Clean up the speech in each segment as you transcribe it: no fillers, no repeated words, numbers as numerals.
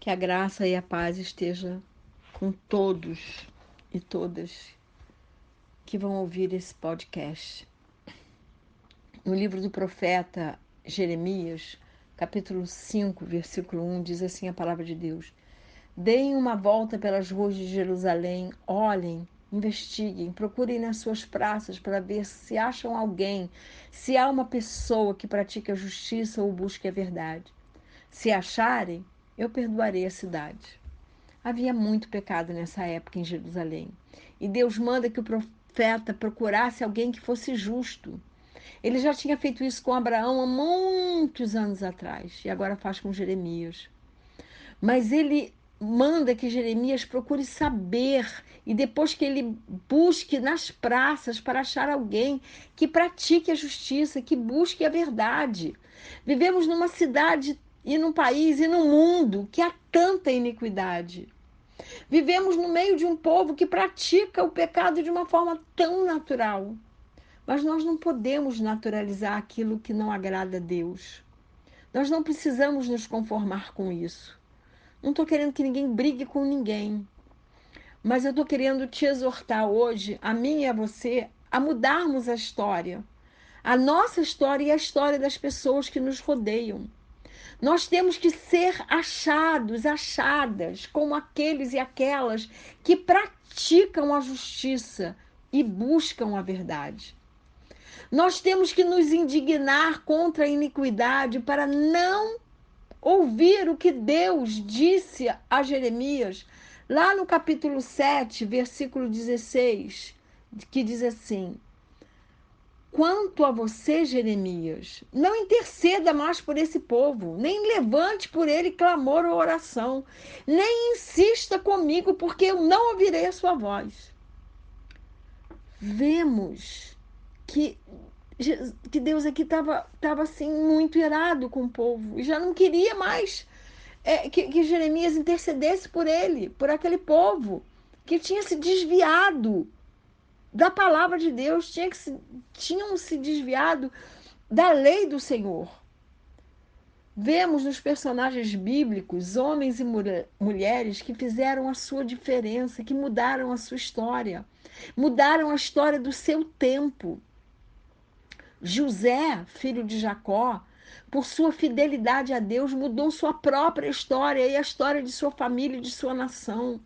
Que a graça e a paz esteja com todos e todas que vão ouvir esse podcast. No livro do profeta Jeremias, capítulo 5, versículo 1, diz assim a palavra de Deus: Deem uma volta pelas ruas de Jerusalém, olhem, investiguem, procurem nas suas praças para ver se acham alguém, se há uma pessoa que pratique a justiça ou busque a verdade. Se acharem, eu perdoarei a cidade. Havia muito pecado nessa época em Jerusalém. E Deus manda que o profeta procurasse alguém que fosse justo. Ele já tinha feito isso com Abraão há muitos anos atrás, e agora faz com Jeremias. Mas ele manda que Jeremias procure saber, e depois que ele busque nas praças para achar alguém que pratique a justiça, que busque a verdade. Vivemos numa cidade e num país e num mundo que há tanta iniquidade. Vivemos no meio de um povo que pratica o pecado de uma forma tão natural. Mas nós não podemos naturalizar aquilo que não agrada a Deus. Nós não precisamos nos conformar com isso. Não estou querendo que ninguém brigue com ninguém. Mas eu estou querendo te exortar hoje, a mim e a você, a mudarmos a história. A nossa história e a história das pessoas que nos rodeiam. Nós temos que ser achados, achadas, como aqueles e aquelas que praticam a justiça e buscam a verdade. Nós temos que nos indignar contra a iniquidade para não ouvir o que Deus disse a Jeremias, lá no capítulo 7, versículo 16, que diz assim: Quanto a você, Jeremias, não interceda mais por esse povo, nem levante por ele clamor ou oração, nem insista comigo, porque eu não ouvirei a sua voz. Vemos que, que Deus aqui estava assim, muito irado com o povo, e já não queria mais que Jeremias intercedesse por ele, por aquele povo, que tinha se desviado da palavra de Deus, tinham se desviado da lei do Senhor. Vemos nos personagens bíblicos homens e mulheres que fizeram a sua diferença, que mudaram a sua história, mudaram a história do seu tempo. José, filho de Jacó, por sua fidelidade a Deus, mudou sua própria história e a história de sua família e de sua nação.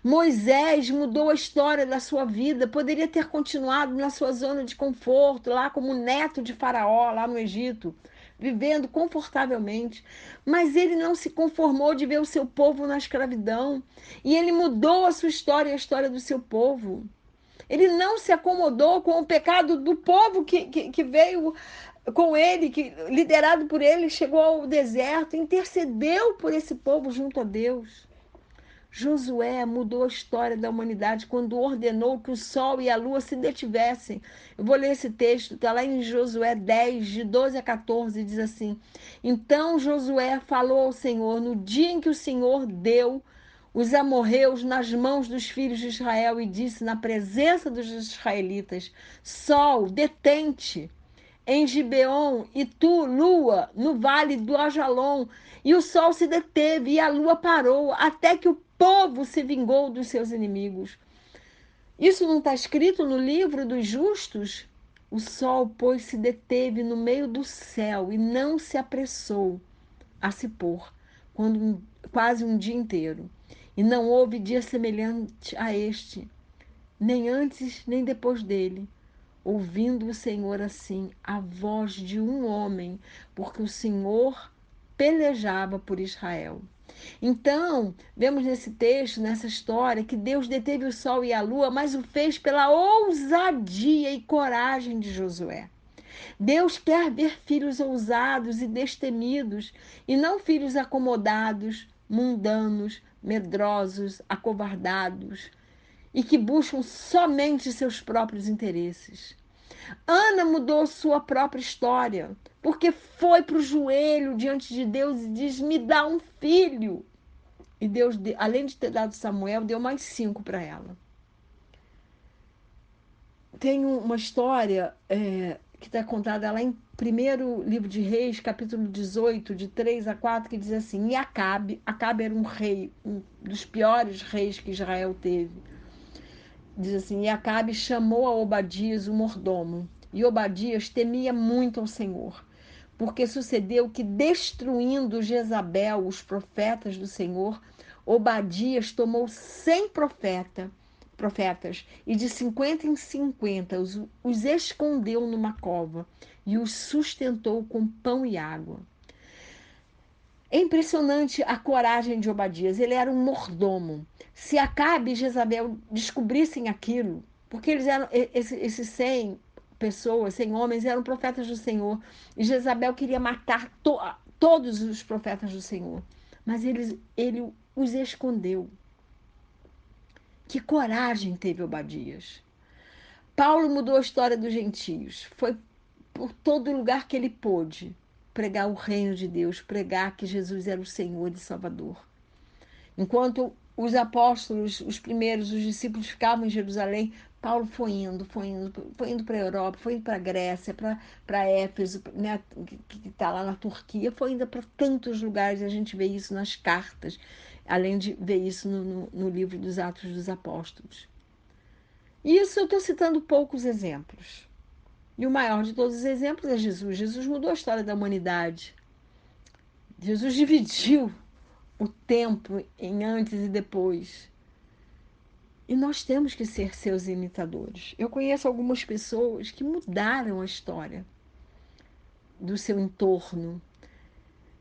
Moisés mudou a história da sua vida, poderia ter continuado na sua zona de conforto, lá como neto de Faraó, lá no Egito, vivendo confortavelmente, mas ele não se conformou de ver o seu povo na escravidão, e ele mudou a sua história e a história do seu povo. Ele não se acomodou com o pecado do povo que veio com ele, que, liderado por ele, chegou ao deserto, intercedeu por esse povo junto a Deus. Josué mudou a história da humanidade quando ordenou que o sol e a lua se detivessem. Eu vou ler esse texto, está lá em Josué 10, de 12 a 14, diz assim: Então Josué falou ao Senhor no dia em que o Senhor deu os amorreus nas mãos dos filhos de Israel e disse na presença dos israelitas: Sol, detente em Gibeon, e tu, lua, no vale do Ajalon. E o sol se deteve e a lua parou, até que o povo se vingou dos seus inimigos. Isso não está escrito no livro dos justos? O sol, pois, se deteve no meio do céu e não se apressou a se pôr, quase um dia inteiro. E não houve dia semelhante a este, nem antes nem depois dele, ouvindo o Senhor assim a voz de um homem, porque o Senhor pelejava por Israel. Então, vemos nesse texto, nessa história, que Deus deteve o sol e a lua, mas o fez pela ousadia e coragem de Josué. Deus quer ver filhos ousados e destemidos, e não filhos acomodados, mundanos, medrosos, acovardados, e que buscam somente seus próprios interesses. Ana mudou sua própria história, porque foi para o joelho diante de Deus e diz: Me dá um filho. E Deus, além de ter dado Samuel, deu mais 5 para ela. Tem uma história que está contada lá em primeiro livro de Reis, capítulo 18, de 3 a 4, que diz assim: e Acabe era um rei, um dos piores reis que Israel teve. Diz assim: e Acabe chamou a Obadias, o mordomo, e Obadias temia muito ao Senhor, porque sucedeu que, destruindo Jezabel, os profetas do Senhor, Obadias tomou 100 profetas, e de 50 em 50 os escondeu numa cova e os sustentou com pão e água. É impressionante a coragem de Obadias. Ele era um mordomo. Se Acabe e Jezabel descobrissem aquilo, porque eles eram, esses 100 pessoas, 100 homens, eram profetas do Senhor, e Jezabel queria matar todos os profetas do Senhor, mas ele os escondeu. Que coragem teve Obadias. Paulo mudou a história dos gentios. Foi por todo lugar que ele pôde pregar o reino de Deus, pregar que Jesus era o Senhor e Salvador. Enquanto os apóstolos, os primeiros, os discípulos ficavam em Jerusalém, Paulo foi indo para a Europa, foi indo para a Grécia, para Éfeso, né, que está lá na Turquia, foi indo para tantos lugares, a gente vê isso nas cartas, além de ver isso no livro dos Atos dos Apóstolos. Isso eu estou citando poucos exemplos. E o maior de todos os exemplos é Jesus. Jesus mudou a história da humanidade. Jesus dividiu o tempo em antes e depois. E nós temos que ser seus imitadores. Eu conheço algumas pessoas que mudaram a história do seu entorno.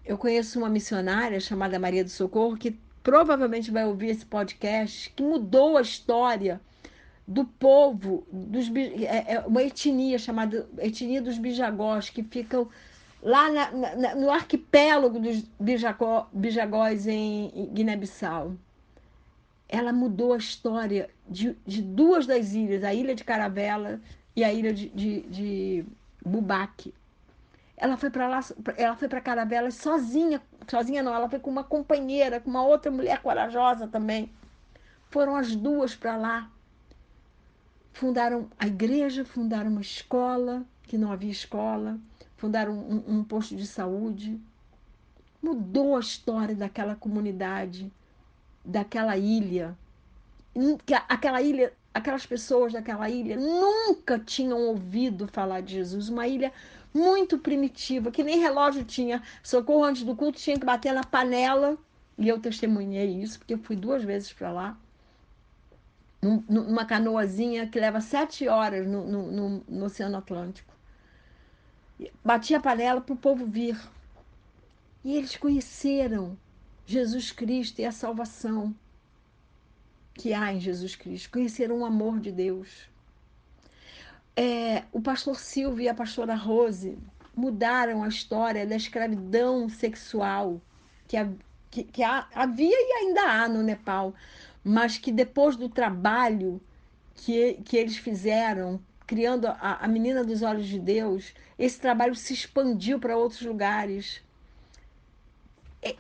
Eu conheço uma missionária chamada Maria do Socorro, que provavelmente vai ouvir esse podcast, que mudou a história do povo, uma etnia chamada etnia dos Bijagós, que ficam lá no arquipélago dos Bijagós em Guiné-Bissau. Ela mudou a história de duas das ilhas, a ilha de Caravela e a ilha de Bubaque. Ela foi para lá, ela foi para Caravela sozinha, sozinha não, ela foi com uma companheira, com uma outra mulher corajosa também. Foram as duas para lá. Fundaram a igreja, fundaram uma escola, que não havia escola, fundaram um posto de saúde. Mudou a história daquela comunidade, daquela ilha. Aquela ilha, aquelas pessoas daquela ilha nunca tinham ouvido falar de Jesus. Uma ilha muito primitiva, que nem relógio tinha. Socorro antes do culto tinha que bater na panela. E eu testemunhei isso, porque eu fui 2 vezes para lá. Numa canoazinha que leva 7 horas no Oceano Atlântico. Batia a panela para o povo vir. E eles conheceram Jesus Cristo e a salvação que há em Jesus Cristo. Conheceram o amor de Deus. O pastor Silvio e a pastora Rose mudaram a história da escravidão sexual que havia e ainda há no Nepal, mas que depois do trabalho que eles fizeram, criando a Menina dos Olhos de Deus, esse trabalho se expandiu para outros lugares.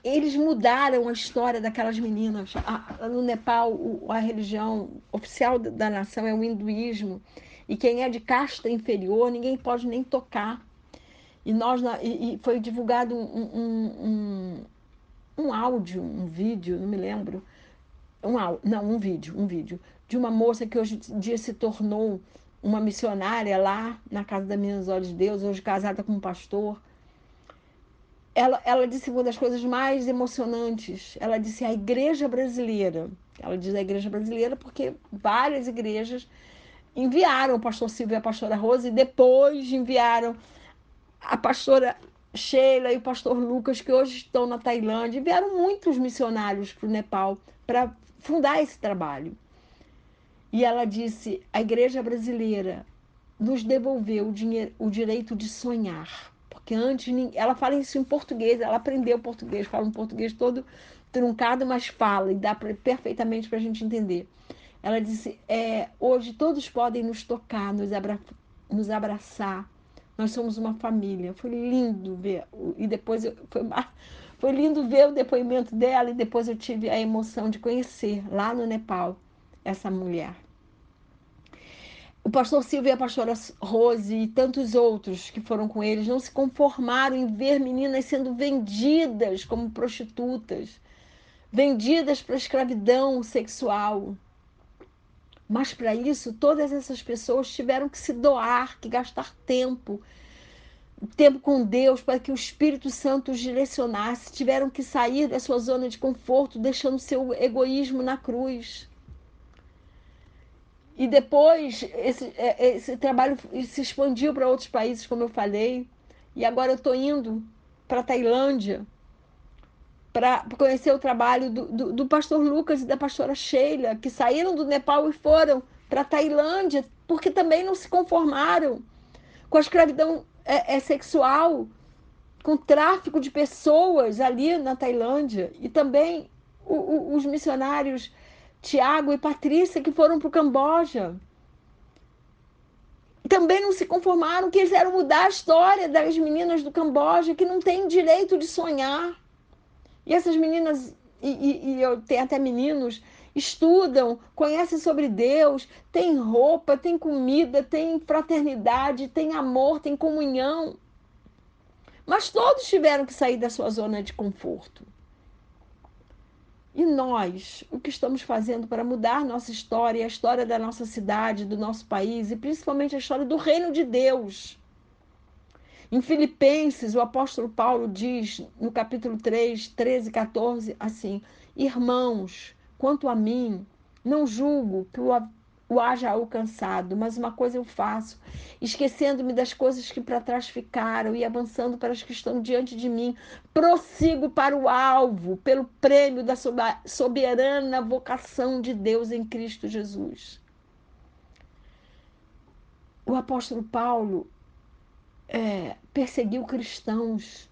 Eles mudaram a história daquelas meninas. No Nepal, a religião oficial da nação é o hinduísmo. E quem é de casta inferior, ninguém pode nem tocar. E foi divulgado um áudio, um vídeo, não me lembro. Um vídeo de uma moça que hoje em dia se tornou uma missionária lá na Casa da Menina dos Olhos de Deus, hoje casada com um pastor. Ela disse uma das coisas mais emocionantes. Ela disse a igreja brasileira. Ela diz a igreja brasileira porque várias igrejas enviaram o pastor Silvio e a pastora Rose e depois enviaram a pastora Sheila e o pastor Lucas, que hoje estão na Tailândia. Enviaram muitos missionários para o Nepal para fundar esse trabalho. E ela disse, a igreja brasileira nos devolveu o direito de sonhar. Porque antes, ela fala isso em português, ela aprendeu português, fala um português todo truncado, mas fala e dá perfeitamente para a gente entender. Ela disse, hoje todos podem nos tocar, nos abraçar, nós somos uma família. Foi lindo ver, e depois foi lindo ver o depoimento dela, e depois eu tive a emoção de conhecer, lá no Nepal, essa mulher. O pastor Silvio e a pastora Rose e tantos outros que foram com eles não se conformaram em ver meninas sendo vendidas como prostitutas, vendidas para a escravidão sexual. Mas para isso, todas essas pessoas tiveram que se doar, que gastar tempo com Deus, para que o Espírito Santo os direcionasse, tiveram que sair da sua zona de conforto, deixando seu egoísmo na cruz. E depois esse trabalho se expandiu para outros países, como eu falei. E agora eu estou indo para a Tailândia para conhecer o trabalho do pastor Lucas e da pastora Sheila, que saíram do Nepal e foram para a Tailândia, porque também não se conformaram com a escravidão sexual, com o tráfico de pessoas ali na Tailândia. E também os missionários Tiago e Patrícia, que foram para o Camboja, também não se conformaram, quiseram mudar a história das meninas do Camboja, que não têm direito de sonhar. E essas meninas, e eu tenho até meninos, estudam, conhecem sobre Deus, tem roupa, tem comida, tem fraternidade, tem amor, tem comunhão. Mas todos tiveram que sair da sua zona de conforto. E nós, o que estamos fazendo para mudar nossa história, a história da nossa cidade, do nosso país, e principalmente a história do reino de Deus? Em Filipenses, o apóstolo Paulo diz, no capítulo 3, 13 e 14, assim: Irmãos, quanto a mim, não julgo que o haja alcançado, mas uma coisa eu faço, esquecendo-me das coisas que para trás ficaram e avançando para as que estão diante de mim, prossigo para o alvo, pelo prêmio da soberana vocação de Deus em Cristo Jesus. O apóstolo Paulo perseguiu cristãos,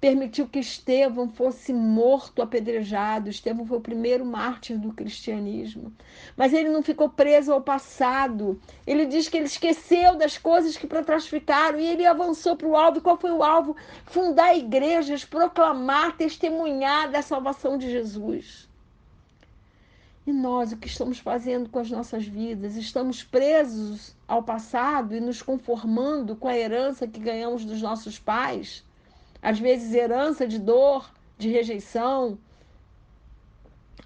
permitiu que Estevão fosse morto, apedrejado. Estevão foi o primeiro mártir do cristianismo. Mas ele não ficou preso ao passado. Ele diz que ele esqueceu das coisas que para trás ficaram e ele avançou para o alvo. E qual foi o alvo? Fundar igrejas, proclamar, testemunhar da salvação de Jesus. E nós, o que estamos fazendo com as nossas vidas? Estamos presos ao passado e nos conformando com a herança que ganhamos dos nossos pais? Às vezes, herança de dor, de rejeição.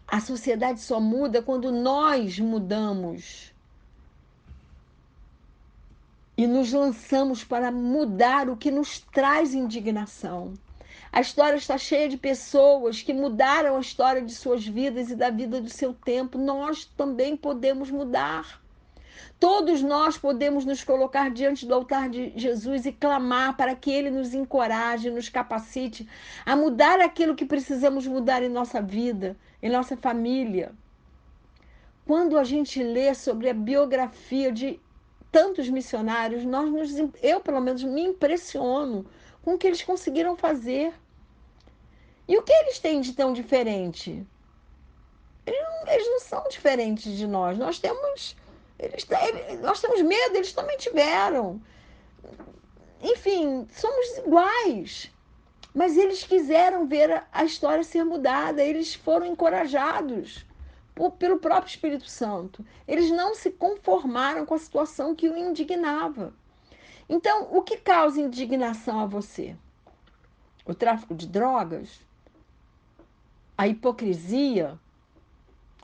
A sociedade só muda quando nós mudamos e nos lançamos para mudar o que nos traz indignação. A história está cheia de pessoas que mudaram a história de suas vidas e da vida do seu tempo. Nós também podemos mudar. Todos nós podemos nos colocar diante do altar de Jesus e clamar para que Ele nos encoraje, nos capacite a mudar aquilo que precisamos mudar em nossa vida, em nossa família. Quando a gente lê sobre a biografia de tantos missionários, eu, pelo menos, me impressiono com o que eles conseguiram fazer. E o que eles têm de tão diferente? Eles não são diferentes de nós. Nós temos medo, eles também tiveram. Enfim, somos iguais. Mas eles quiseram ver a história ser mudada. Eles foram encorajados pelo próprio Espírito Santo. Eles não se conformaram com a situação que o indignava. Então, o que causa indignação a você? O tráfico de drogas? A hipocrisia?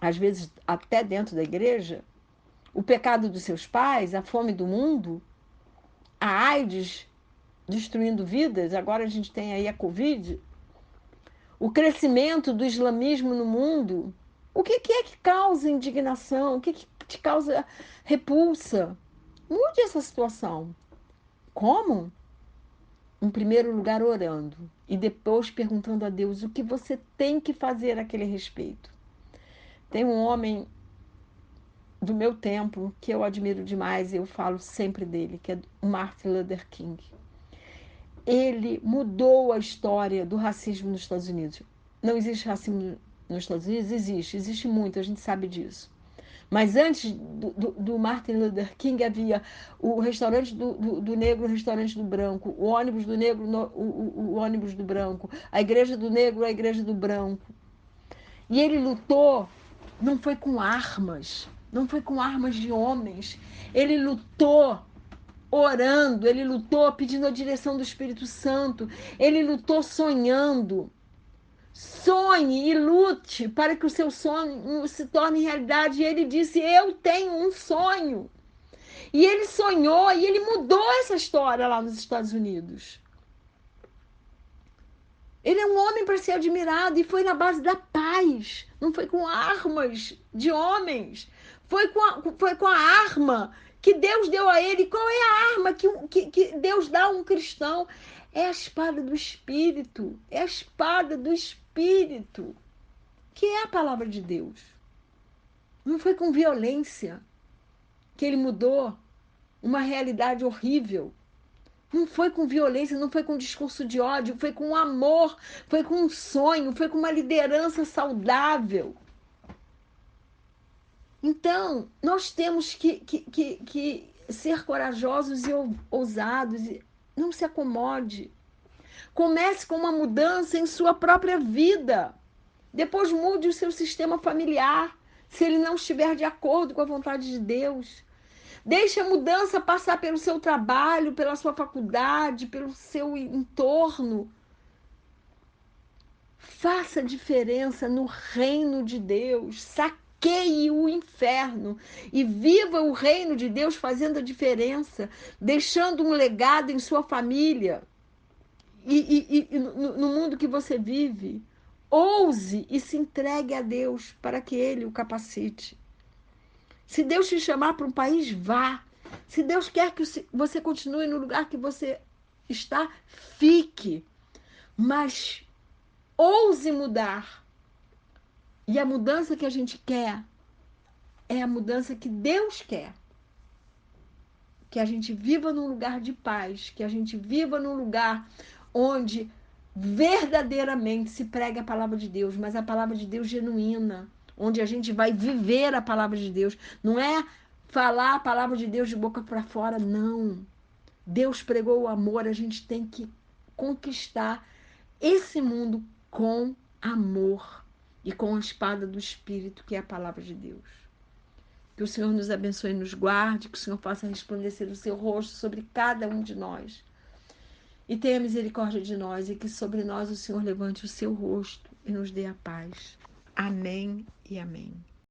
Às vezes até dentro da igreja? O pecado dos seus pais? A fome do mundo? A AIDS destruindo vidas? Agora a gente tem aí a Covid. O crescimento do islamismo no mundo? O que é que causa indignação? O que te causa repulsa? Mude essa situação. Como? Em primeiro lugar, orando. E depois perguntando a Deus o que você tem que fazer a aquele respeito. Tem um homem do meu tempo que eu admiro demais e eu falo sempre dele, que é o Martin Luther King. Ele mudou a história do racismo nos Estados Unidos. Não existe racismo nos Estados Unidos? Existe muito, a gente sabe disso. Mas antes do Martin Luther King havia o restaurante do negro, o restaurante do branco, o ônibus do negro, o ônibus do branco, a igreja do negro, a igreja do branco. E ele lutou, não foi com armas, não foi com armas de homens. Ele lutou orando, ele lutou pedindo a direção do Espírito Santo, ele lutou sonhando. Sonhe e lute para que o seu sonho se torne realidade. E ele disse: Eu tenho um sonho. E ele sonhou e ele mudou essa história lá nos Estados Unidos. Ele é um homem para ser admirado e foi na base da paz. Não foi com armas de homens. Foi com a arma que Deus deu a ele. Qual é a arma que Deus dá a um cristão? É a espada do Espírito. É a espada do Espírito, que é a palavra de Deus. Não foi com violência que ele mudou uma realidade horrível. Não foi com violência, não foi com discurso de ódio, foi com amor, foi com um sonho, foi com uma liderança saudável. Então, nós temos que ser corajosos e ousados. Não se acomode. Comece com uma mudança em sua própria vida. Depois mude o seu sistema familiar, se ele não estiver de acordo com a vontade de Deus. Deixe a mudança passar pelo seu trabalho, pela sua faculdade, pelo seu entorno. Faça diferença no reino de Deus. Saqueie o inferno e viva o reino de Deus fazendo a diferença, deixando um legado em sua família e no mundo que você vive. Ouse e se entregue a Deus para que Ele o capacite. Se Deus te chamar para um país, vá. Se Deus quer que você continue no lugar que você está, fique. Mas ouse mudar. E a mudança que a gente quer é a mudança que Deus quer. Que a gente viva num lugar de paz, que a gente viva num lugar onde verdadeiramente se prega a palavra de Deus, mas a palavra de Deus genuína, onde a gente vai viver a palavra de Deus. Não é falar a palavra de Deus de boca para fora, não. Deus pregou o amor, a gente tem que conquistar esse mundo com amor e com a espada do Espírito, que é a palavra de Deus. Que o Senhor nos abençoe e nos guarde, que o Senhor faça resplandecer o seu rosto sobre cada um de nós. E tenha misericórdia de nós, e que sobre nós o Senhor levante o seu rosto e nos dê a paz. Amém e amém.